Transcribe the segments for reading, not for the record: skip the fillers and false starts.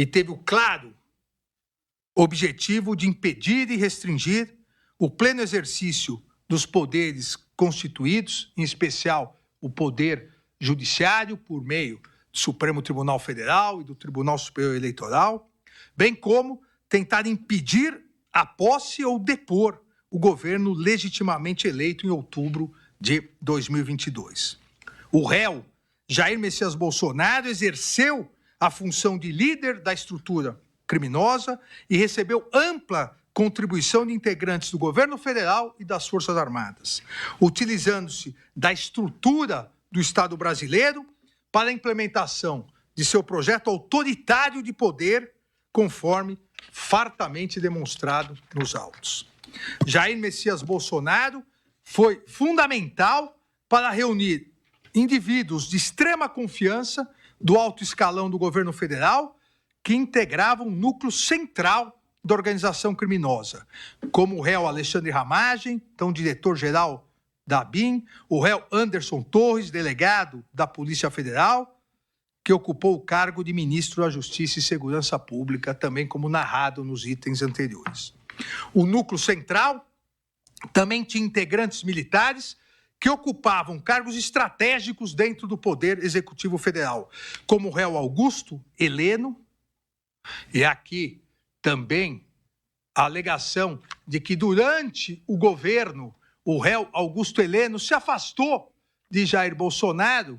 e teve o claro objetivo de impedir e restringir o pleno exercício dos poderes constituídos, em especial o poder judiciário, por meio do Supremo Tribunal Federal e do Tribunal Superior Eleitoral, bem como tentar impedir a posse ou depor o governo legitimamente eleito em outubro de 2022. O réu Jair Messias Bolsonaro exerceu a função de líder da estrutura criminosa e recebeu ampla contribuição de integrantes do governo federal e das Forças Armadas, utilizando-se da estrutura do Estado brasileiro para a implementação de seu projeto autoritário de poder, conforme fartamente demonstrado nos autos. Jair Messias Bolsonaro foi fundamental para reunir indivíduos de extrema confiança do alto escalão do governo federal que integravam um núcleo central da organização criminosa, como o réu Alexandre Ramagem, então diretor-geral da ABIN, o réu Anderson Torres, delegado da Polícia Federal, que ocupou o cargo de ministro da Justiça e Segurança Pública, também como narrado nos itens anteriores. O núcleo central também tinha integrantes militares que ocupavam cargos estratégicos dentro do Poder Executivo Federal, como o réu Augusto Heleno, e aqui também a alegação de que durante o governo o réu Augusto Heleno se afastou de Jair Bolsonaro,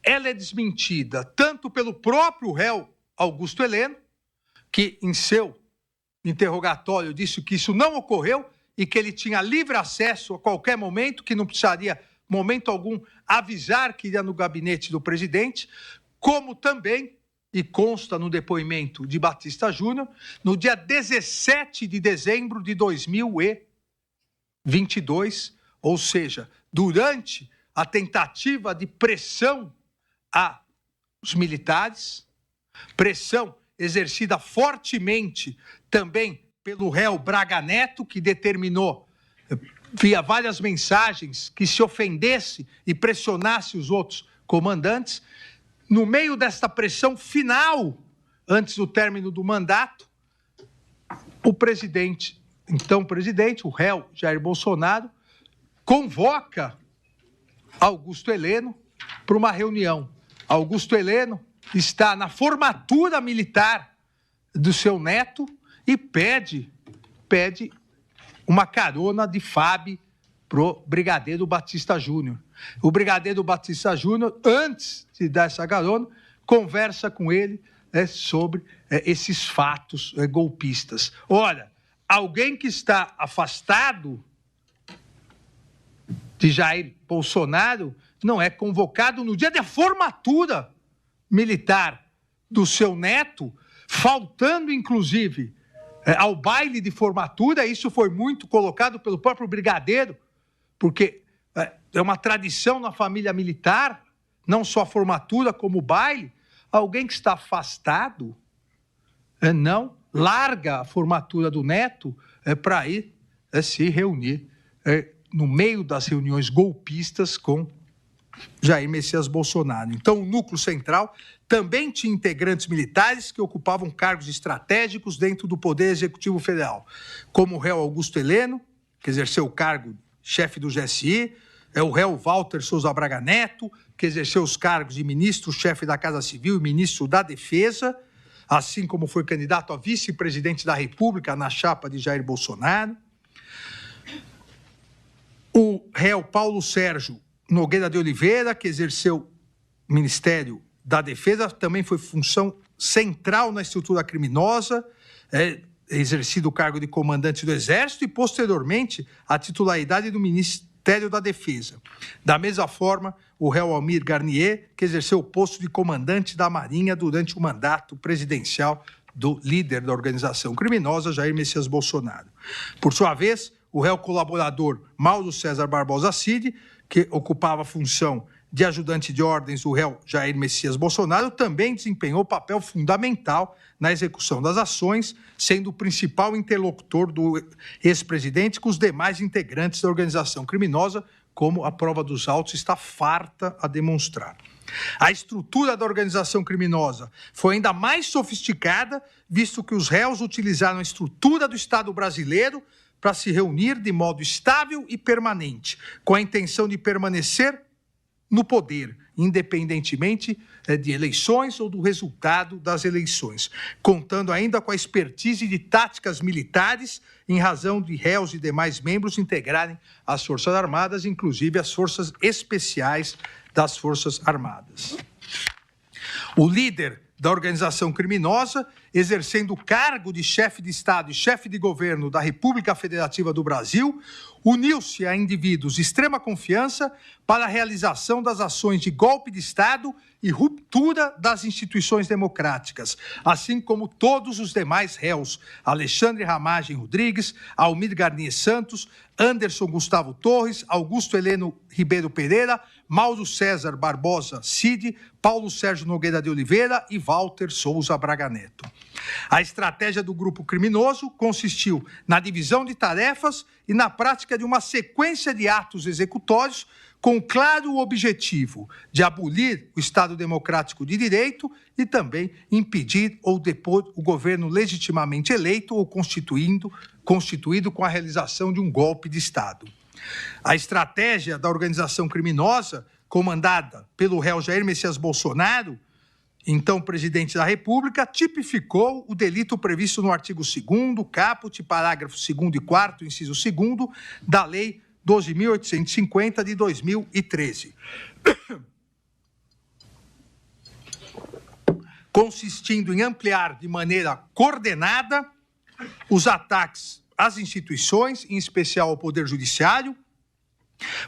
ela é desmentida tanto pelo próprio réu Augusto Heleno, que em seu interrogatório disse que isso não ocorreu e que ele tinha livre acesso a qualquer momento, que não precisaria, momento algum, avisar que iria no gabinete do presidente, como também, e consta no depoimento de Batista Júnior, no dia 17 de dezembro de 2022, ou seja, durante a tentativa de pressão aos militares, pressão exercida fortemente também pelo réu Braga Neto, que determinou, via várias mensagens, que se ofendesse e pressionasse os outros comandantes. No meio desta pressão final, antes do término do mandato, o presidente, então presidente, o réu Jair Bolsonaro, convoca Augusto Heleno para uma reunião. Augusto Heleno está na formatura militar do seu neto e pede uma carona de FAB pro brigadeiro Batista Júnior. O brigadeiro Batista Júnior, antes de dar essa carona, conversa com ele sobre esses fatos golpistas. Ora, alguém que está afastado de Jair Bolsonaro não é convocado no dia da formatura militar do seu neto, faltando, inclusive, ao baile de formatura. Isso foi muito colocado pelo próprio brigadeiro, porque é uma tradição na família militar, não só a formatura como o baile. Alguém que está afastado não larga a formatura do neto para ir se reunir no meio das reuniões golpistas com Jair Messias Bolsonaro. Então, o núcleo central também tinha integrantes militares que ocupavam cargos estratégicos dentro do Poder Executivo Federal, como o réu Augusto Heleno, que exerceu o cargo de chefe do GSI, o réu Walter Souza Braga Neto, que exerceu os cargos de ministro, chefe da Casa Civil e ministro da Defesa, assim como foi candidato a vice-presidente da República na chapa de Jair Bolsonaro. O réu Paulo Sérgio Nogueira de Oliveira, que exerceu o Ministério da Defesa, também foi função central na estrutura criminosa, exercido o cargo de comandante do Exército e, posteriormente, a titularidade do Ministério da Defesa. Da mesma forma, o réu Almir Garnier, que exerceu o posto de comandante da Marinha durante o mandato presidencial do líder da organização criminosa, Jair Messias Bolsonaro. Por sua vez, o réu colaborador Mauro César Barbosa Cid, que ocupava a função de ajudante de ordens do réu Jair Messias Bolsonaro, também desempenhou papel fundamental na execução das ações, sendo o principal interlocutor do ex-presidente com os demais integrantes da organização criminosa, como a prova dos autos está farta a demonstrar. A estrutura da organização criminosa foi ainda mais sofisticada, visto que os réus utilizaram a estrutura do Estado brasileiro para se reunir de modo estável e permanente, com a intenção de permanecer no poder, independentemente de eleições ou do resultado das eleições, contando ainda com a expertise de táticas militares, em razão de réus e demais membros integrarem as Forças Armadas, inclusive as Forças Especiais das Forças Armadas. O líder da organização criminosa, exercendo o cargo de chefe de Estado e chefe de governo da República Federativa do Brasil, uniu-se a indivíduos de extrema confiança para a realização das ações de golpe de Estado e ruptura das instituições democráticas, assim como todos os demais réus, Alexandre Ramagem Rodrigues, Almir Garnier Santos, Anderson Gustavo Torres, Augusto Heleno Ribeiro Pereira, Mauro César Barbosa Cid, Paulo Sérgio Nogueira de Oliveira e Walter Souza Braga Neto. A estratégia do grupo criminoso consistiu na divisão de tarefas e na prática de uma sequência de atos executórios com o claro objetivo de abolir o Estado Democrático de Direito e também impedir ou depor o governo legitimamente eleito ou constituído com a realização de um golpe de Estado. A estratégia da organização criminosa, comandada pelo réu Jair Messias Bolsonaro, então presidente da República, tipificou o delito previsto no artigo 2º, caput, parágrafo 2º e 4º, inciso 2º, da Lei 12.850 de 2013. Consistindo em ampliar de maneira coordenada os ataques às instituições, em especial ao Poder Judiciário,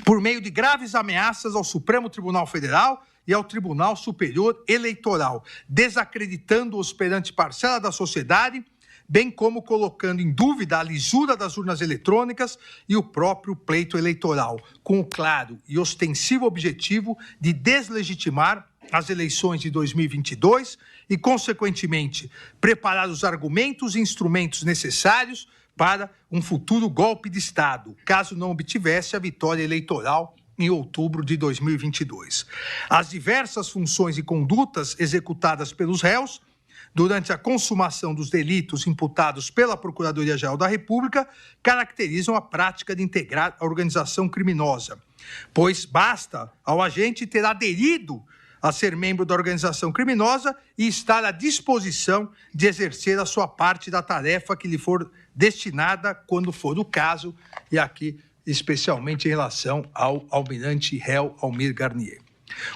por meio de graves ameaças ao Supremo Tribunal Federal e ao Tribunal Superior Eleitoral, desacreditando-os perante parcela da sociedade, bem como colocando em dúvida a lisura das urnas eletrônicas e o próprio pleito eleitoral, com o claro e ostensivo objetivo de deslegitimar as eleições de 2022 e, consequentemente, preparar os argumentos e instrumentos necessários para um futuro golpe de Estado, caso não obtivesse a vitória eleitoral em outubro de 2022. As diversas funções e condutas executadas pelos réus durante a consumação dos delitos imputados pela Procuradoria-Geral da República caracterizam a prática de integrar a organização criminosa, pois basta ao agente ter aderido a ser membro da organização criminosa e estar à disposição de exercer a sua parte da tarefa que lhe for destinada, quando for o caso, e aqui especialmente em relação ao almirante réu Almir Garnier.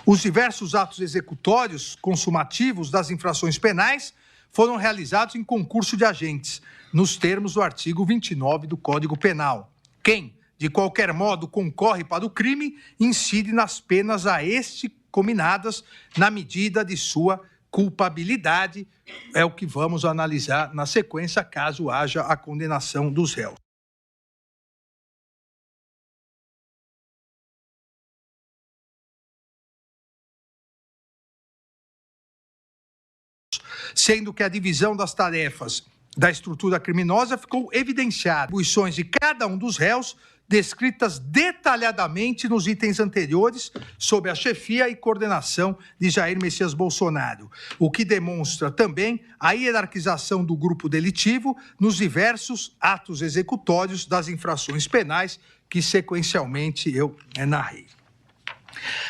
Os diversos atos executórios consumativos das infrações penais foram realizados em concurso de agentes, nos termos do artigo 29 do Código Penal. Quem, de qualquer modo, concorre para o crime, incide nas penas a este cominadas na medida de sua culpabilidade, é o que vamos analisar na sequência, caso haja a condenação dos réus. Sendo que a divisão das tarefas da estrutura criminosa ficou evidenciada. Atribuições de cada um dos réus descritas detalhadamente nos itens anteriores sob a chefia e coordenação de Jair Messias Bolsonaro, o que demonstra também a hierarquização do grupo delitivo nos diversos atos executórios das infrações penais que sequencialmente eu narrei.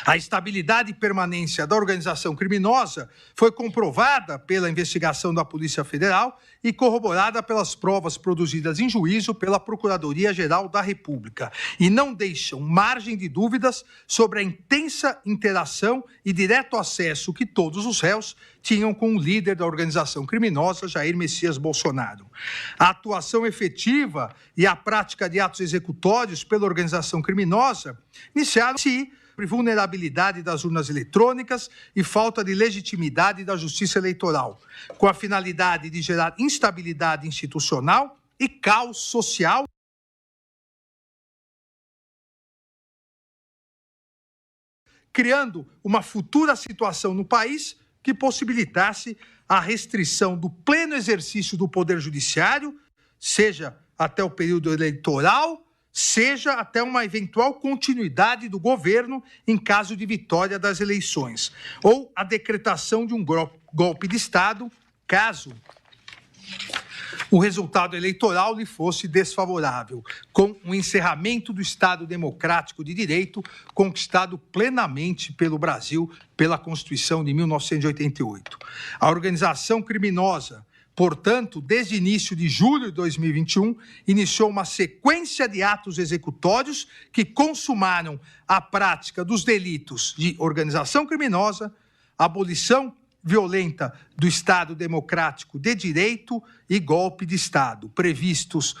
A estabilidade e permanência da organização criminosa foi comprovada pela investigação da Polícia Federal e corroborada pelas provas produzidas em juízo pela Procuradoria-Geral da República, e não deixam margem de dúvidas sobre a intensa interação e direto acesso que todos os réus tinham com o líder da organização criminosa, Jair Messias Bolsonaro. A atuação efetiva e a prática de atos executórios pela organização criminosa iniciaram-se vulnerabilidade das urnas eletrônicas e falta de legitimidade da justiça eleitoral, com a finalidade de gerar instabilidade institucional e caos social, criando uma futura situação no país que possibilitasse a restrição do pleno exercício do Poder Judiciário, seja até o período eleitoral, seja até uma eventual continuidade do governo em caso de vitória das eleições, ou a decretação de um golpe de Estado, caso o resultado eleitoral lhe fosse desfavorável, com o encerramento do Estado Democrático de Direito conquistado plenamente pelo Brasil pela Constituição de 1988. A organização criminosa, portanto, desde início de julho de 2021, iniciou uma sequência de atos executórios que consumaram a prática dos delitos de organização criminosa, abolição violenta do Estado Democrático de Direito e golpe de Estado, previstos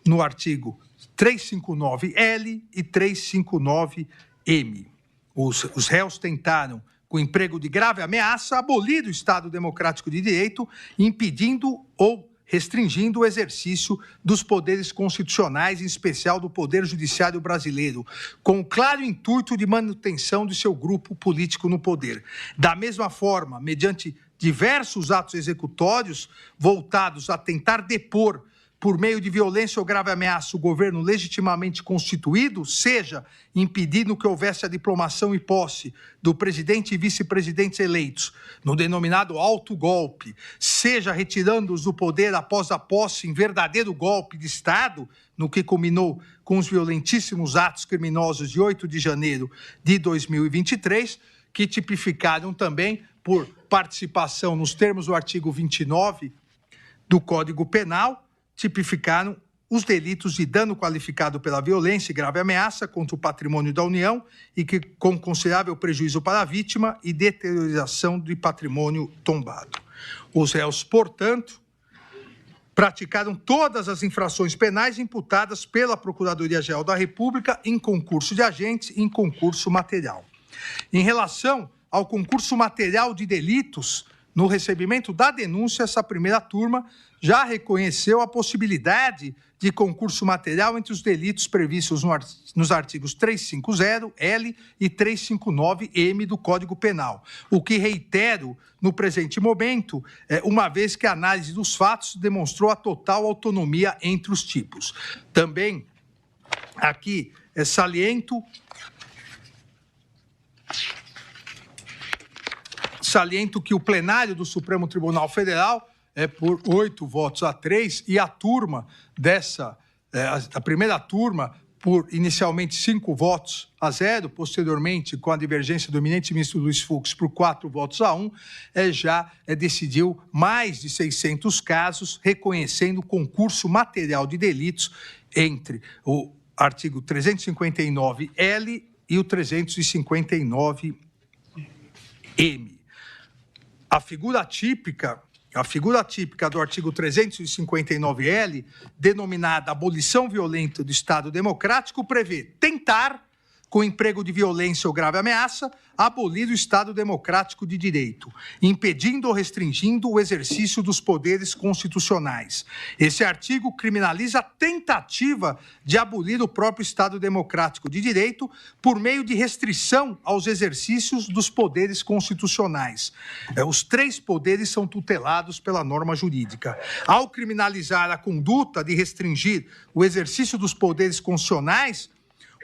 no artigo 359-L e 359-M. Os réus tentaram, com emprego de grave ameaça, abolir o Estado Democrático de Direito, impedindo ou restringindo o exercício dos poderes constitucionais, em especial do Poder Judiciário brasileiro, com o claro intuito de manutenção de seu grupo político no poder. Da mesma forma, mediante diversos atos executórios voltados a tentar depor, por meio de violência ou grave ameaça, o governo legitimamente constituído, seja impedindo que houvesse a diplomação e posse do presidente e vice-presidentes eleitos, no denominado autogolpe, seja retirando-os do poder após a posse em verdadeiro golpe de Estado, no que culminou com os violentíssimos atos criminosos de 8 de janeiro de 2023, que tipificaram também por participação nos termos do artigo 29 do Código Penal, tipificaram os delitos de dano qualificado pela violência e grave ameaça contra o patrimônio da União e que com considerável prejuízo para a vítima e deterioração de patrimônio tombado. Os réus, portanto, praticaram todas as infrações penais imputadas pela Procuradoria-Geral da República em concurso de agentes e em concurso material. Em relação ao concurso material de delitos, no recebimento da denúncia, essa primeira turma já reconheceu a possibilidade de concurso material entre os delitos previstos nos artigos 350-L e 359-M do Código Penal, o que reitero no presente momento, uma vez que a análise dos fatos demonstrou a total autonomia entre os tipos. Também aqui saliento que o plenário do Supremo Tribunal Federal, por 8-3, e a turma a primeira turma, por inicialmente 5-0, posteriormente, com a divergência do eminente ministro Luiz Fux, por 4-1, já decidiu mais de 600 casos, reconhecendo o concurso material de delitos entre o artigo 359-L e o 359-M. A figura típica do artigo 359-L, denominada abolição violenta do Estado Democrático, prevê tentar, com emprego de violência ou grave ameaça, abolir o Estado Democrático de Direito, impedindo ou restringindo o exercício dos poderes constitucionais. Esse artigo criminaliza a tentativa de abolir o próprio Estado Democrático de Direito por meio de restrição aos exercícios dos poderes constitucionais. Os 3 poderes são tutelados pela norma jurídica. Ao criminalizar a conduta de restringir o exercício dos poderes constitucionais,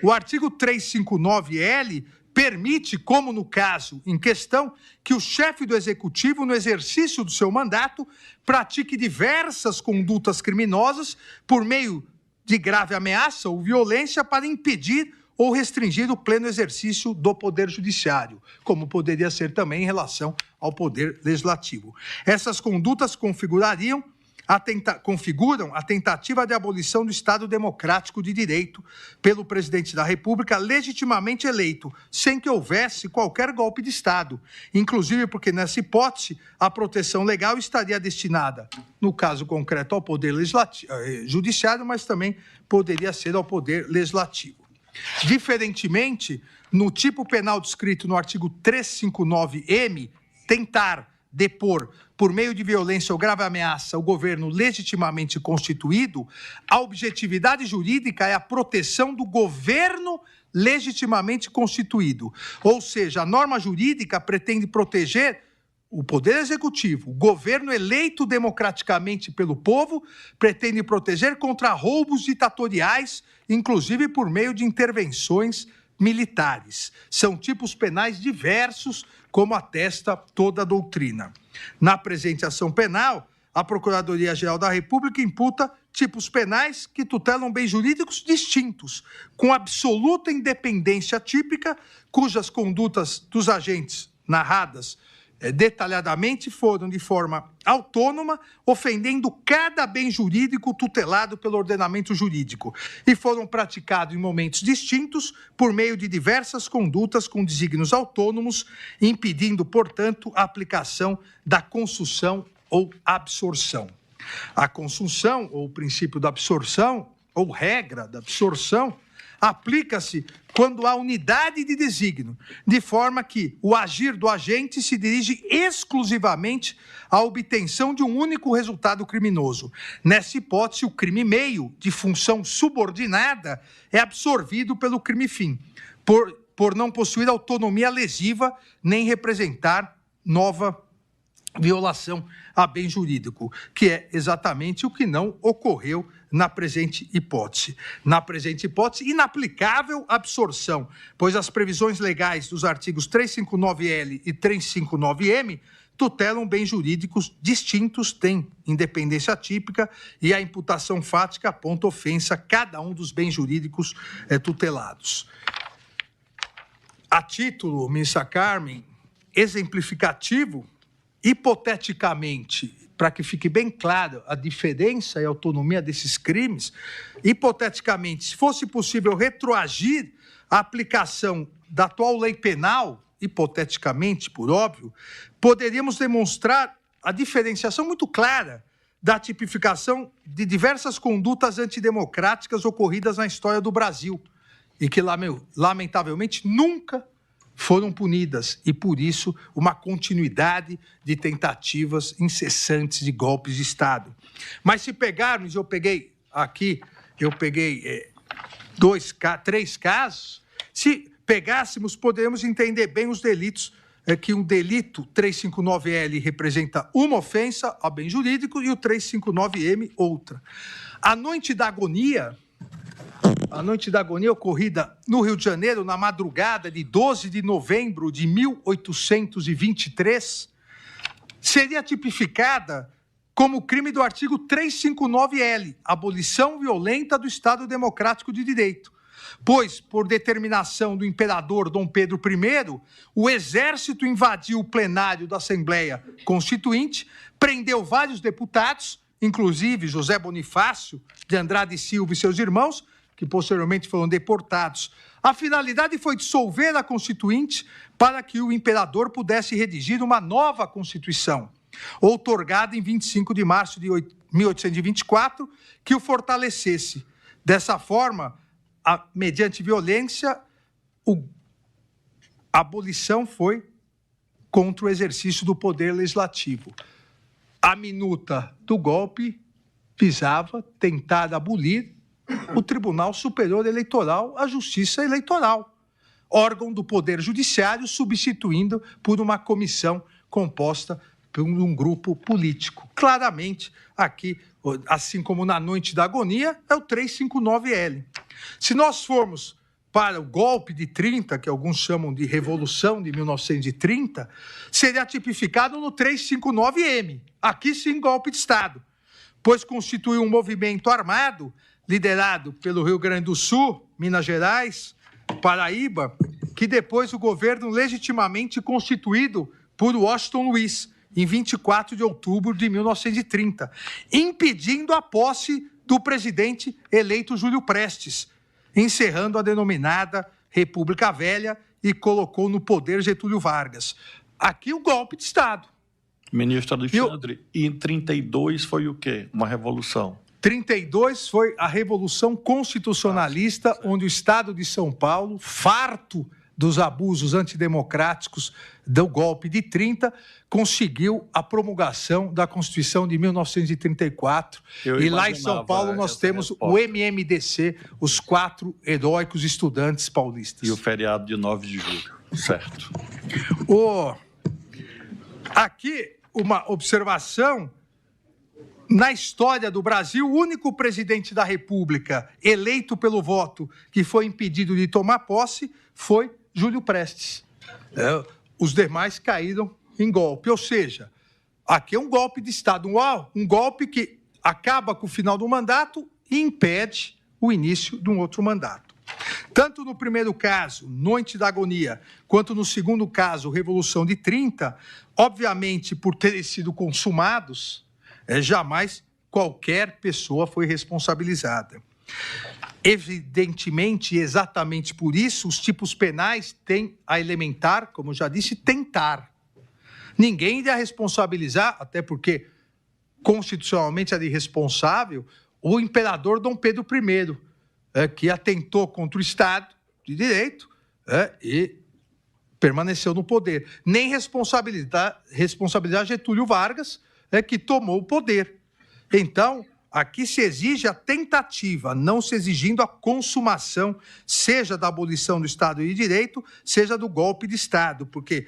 o artigo 359-L permite, como no caso em questão, que o chefe do Executivo, no exercício do seu mandato, pratique diversas condutas criminosas por meio de grave ameaça ou violência para impedir ou restringir o pleno exercício do Poder Judiciário, como poderia ser também em relação ao Poder Legislativo. Essas condutas configuram a tentativa de abolição do Estado Democrático de Direito pelo presidente da República legitimamente eleito, sem que houvesse qualquer golpe de Estado, inclusive porque, nessa hipótese, a proteção legal estaria destinada, no caso concreto, ao Poder Judiciário, mas também poderia ser ao Poder Legislativo. Diferentemente, no tipo penal descrito no artigo 359-M, tentar depor, por meio de violência ou grave ameaça, o governo legitimamente constituído, a objetividade jurídica é a proteção do governo legitimamente constituído. Ou seja, a norma jurídica pretende proteger o Poder Executivo, o governo eleito democraticamente pelo povo, pretende proteger contra roubos ditatoriais, inclusive por meio de intervenções militares. São tipos penais diversos, como atesta toda a doutrina. Na presente ação penal, a Procuradoria-Geral da República imputa tipos penais que tutelam bens jurídicos distintos, com absoluta independência típica, cujas condutas dos agentes narradas detalhadamente foram de forma autônoma, ofendendo cada bem jurídico tutelado pelo ordenamento jurídico, e foram praticados em momentos distintos por meio de diversas condutas com desígnios autônomos, impedindo, portanto, a aplicação da consunção ou absorção. A consunção, ou o princípio da absorção, ou regra da absorção, aplica-se quando há unidade de desígnio, de forma que o agir do agente se dirige exclusivamente à obtenção de um único resultado criminoso. Nessa hipótese, o crime meio, de função subordinada, é absorvido pelo crime fim, por não possuir autonomia lesiva nem representar nova violação a bem jurídico, que é exatamente o que não ocorreu na presente hipótese. Na presente hipótese, inaplicável absorção, pois as previsões legais dos artigos 359L e 359M tutelam bens jurídicos distintos, têm independência típica e a imputação fática aponta ofensa a cada um dos bens jurídicos tutelados. A título, ministra Carmen, exemplificativo, hipoteticamente, para que fique bem claro a diferença e a autonomia desses crimes, hipoteticamente, se fosse possível retroagir a aplicação da atual lei penal, hipoteticamente, por óbvio, poderíamos demonstrar a diferenciação muito clara da tipificação de diversas condutas antidemocráticas ocorridas na história do Brasil e que, lamentavelmente, nunca foram punidas, e, por isso, uma continuidade de tentativas incessantes de golpes de Estado. Mas se pegarmos, eu peguei três casos, se pegássemos, poderíamos entender bem os delitos, que um delito 359L representa uma ofensa a bem jurídico e o 359M outra. A noite da agonia ocorrida no Rio de Janeiro, na madrugada de 12 de novembro de 1823, seria tipificada como crime do artigo 359L, abolição violenta do Estado Democrático de Direito, pois, por determinação do imperador Dom Pedro I, o exército invadiu o plenário da Assembleia Constituinte, prendeu vários deputados, inclusive José Bonifácio de Andrade Silva e seus irmãos, que posteriormente foram deportados. A finalidade foi dissolver a Constituinte para que o imperador pudesse redigir uma nova Constituição, outorgada em 25 de março de 1824, que o fortalecesse. Dessa forma, mediante violência, a abolição foi contra o exercício do poder legislativo. A minuta do golpe visava tentar abolir o Tribunal Superior Eleitoral, a Justiça Eleitoral, órgão do Poder Judiciário, substituindo por uma comissão composta por um grupo político. Claramente, aqui, assim como na noite da agonia, é o 359L. Se nós formos para o golpe de 30, que alguns chamam de Revolução de 1930, seria tipificado no 359M. Aqui sim, golpe de Estado, pois constituiu um movimento armado liderado pelo Rio Grande do Sul, Minas Gerais, Paraíba, que depois o governo legitimamente constituído por Washington Luiz, em 24 de outubro de 1930, impedindo a posse do presidente eleito Júlio Prestes, encerrando a denominada República Velha e colocou no poder Getúlio Vargas. Aqui o golpe de Estado. Ministro Alexandre, e em 32 foi o quê? Uma revolução. 32 foi a Revolução Constitucionalista, onde o Estado de São Paulo, farto dos abusos antidemocráticos do golpe de 30, conseguiu a promulgação da Constituição de 1934. E lá em São Paulo nós temos o MMDC, os 4 heróicos estudantes paulistas. E o feriado de 9 de julho, certo. Aqui, uma observação. Na história do Brasil, o único presidente da República eleito pelo voto que foi impedido de tomar posse foi Júlio Prestes. Os demais caíram em golpe. Ou seja, aqui é um golpe de Estado, um golpe que acaba com o final do mandato e impede o início de um outro mandato. Tanto no primeiro caso, Noite da Agonia, quanto no segundo caso, Revolução de 30, obviamente, por terem sido consumados, jamais qualquer pessoa foi responsabilizada. Evidentemente, exatamente por isso, os tipos penais têm a elementar, como já disse, tentar. Ninguém irá responsabilizar, até porque constitucionalmente era irresponsável, o imperador Dom Pedro I, que atentou contra o Estado de Direito e permaneceu no poder. Nem responsabilizar Getúlio Vargas, que tomou o poder. Então, aqui se exige a tentativa, não se exigindo a consumação, seja da abolição do Estado de Direito, seja do golpe de Estado, porque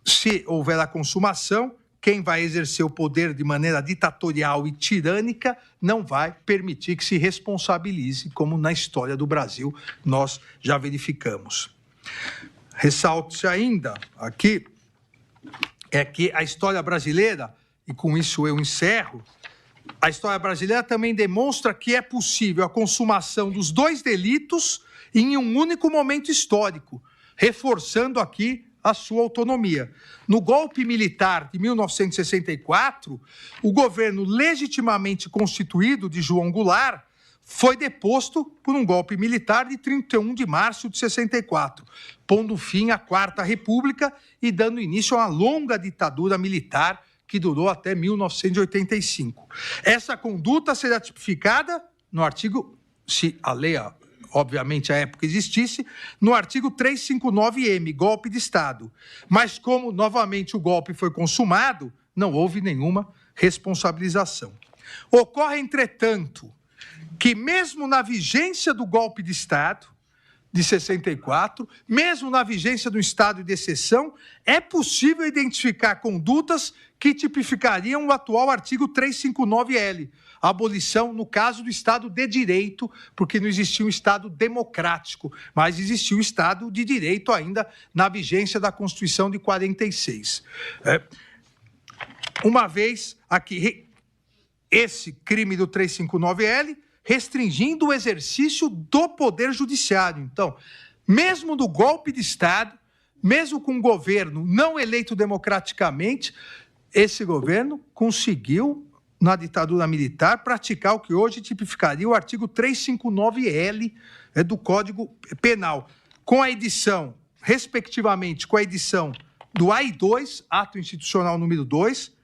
se houver a consumação, quem vai exercer o poder de maneira ditatorial e tirânica não vai permitir que se responsabilize, como na história do Brasil nós já verificamos. Ressalto-se ainda aqui que a história brasileira, e com isso eu encerro, a história brasileira também demonstra que é possível a consumação dos dois delitos em um único momento histórico, reforçando aqui a sua autonomia. No golpe militar de 1964, o governo legitimamente constituído de João Goulart foi deposto por um golpe militar de 31 de março de 64, pondo fim à Quarta República e dando início a uma longa ditadura militar que durou até 1985. Essa conduta será tipificada no artigo, se a lei, obviamente, à época existisse, no artigo 359-M, golpe de Estado. Mas como, novamente, o golpe foi consumado, não houve nenhuma responsabilização. Ocorre, entretanto, que mesmo na vigência do golpe de Estado, de 64, mesmo na vigência do estado de exceção, é possível identificar condutas que tipificariam o atual artigo 359-L, a abolição, no caso do Estado de Direito, porque não existia um Estado democrático, mas existia o Estado de Direito ainda na vigência da Constituição de 46. Uma vez aqui, esse crime do 359-L restringindo o exercício do poder judiciário. Então, mesmo no golpe de Estado, mesmo com um governo não eleito democraticamente, esse governo conseguiu, na ditadura militar, praticar o que hoje tipificaria o artigo 359-L do Código Penal, com a edição, respectivamente, com a edição do AI-2, Ato Institucional número 2,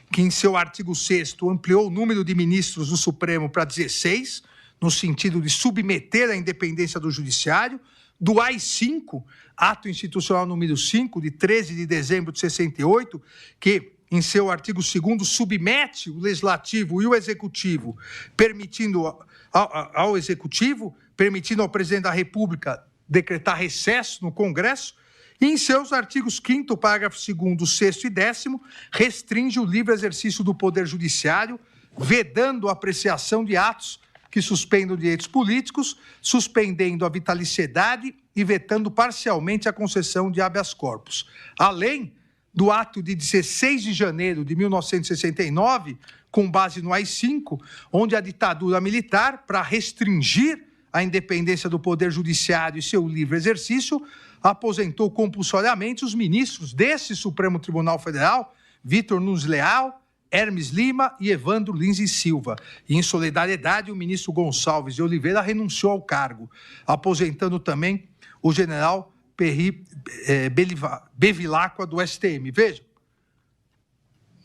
que em seu artigo 6º ampliou o número de ministros do Supremo para 16, no sentido de submeter a independência do Judiciário, do AI-5, Ato Institucional número 5, de 13 de dezembro de 68, que em seu artigo 2º submete o Legislativo e o Executivo, permitindo ao Executivo, permitindo ao Presidente da República decretar recesso no Congresso, e em seus artigos 5º, parágrafo 2º, 6º e 10º, restringe o livre exercício do Poder Judiciário, vedando a apreciação de atos que suspendam direitos políticos, suspendendo a vitaliciedade e vetando parcialmente a concessão de habeas corpus. Além do ato de 16 de janeiro de 1969, com base no AI-5, onde a ditadura militar, para restringir a independência do Poder Judiciário e seu livre exercício, aposentou compulsoriamente os ministros desse Supremo Tribunal Federal, Vitor Nunes Leal, Hermes Lima e Evandro Lins e Silva. E, em solidariedade, o ministro Gonçalves de Oliveira renunciou ao cargo, aposentando também o general Perry Bevilacqua do STM. Vejam,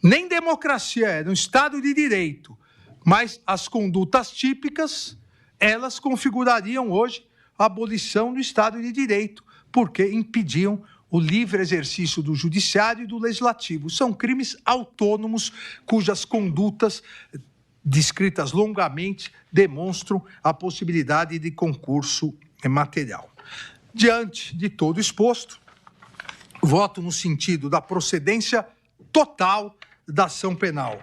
nem democracia era um Estado de Direito, mas as condutas típicas, elas configurariam hoje a abolição do Estado de Direito, porque impediam o livre exercício do Judiciário e do Legislativo. São crimes autônomos cujas condutas, descritas longamente, demonstram a possibilidade de concurso material. Diante de todo exposto, Voto no sentido da procedência total da ação penal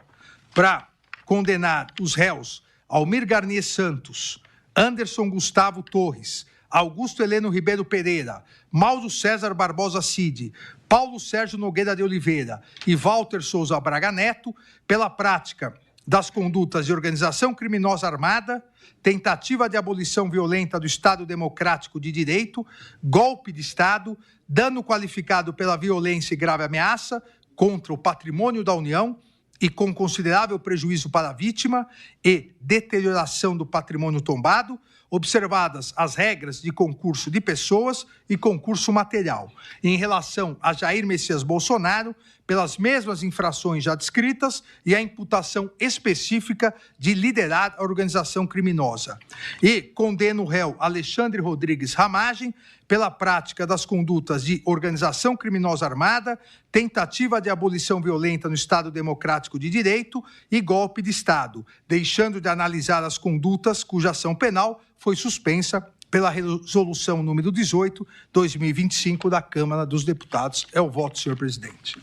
para condenar os réus Almir Garnier Santos, Anderson Gustavo Torres, Augusto Heleno Ribeiro Pereira, Mauro César Barbosa Cid, Paulo Sérgio Nogueira de Oliveira e Walter Souza Braga Neto pela prática das condutas de organização criminosa armada, tentativa de abolição violenta do Estado Democrático de Direito, golpe de Estado, dano qualificado pela violência e grave ameaça contra o patrimônio da União e com considerável prejuízo para a vítima e deterioração do patrimônio tombado, observadas as regras de concurso de pessoas e concurso material. Em relação a Jair Messias Bolsonaro, pelas mesmas infrações já descritas e a imputação específica de liderar a organização criminosa. E condena o réu Alexandre Rodrigues Ramagem pela prática das condutas de organização criminosa armada, tentativa de abolição violenta no Estado Democrático de Direito e golpe de Estado, deixando de analisar as condutas cuja ação penal foi suspensa pela resolução número 18, 2025 da Câmara dos Deputados. É o voto, senhor presidente.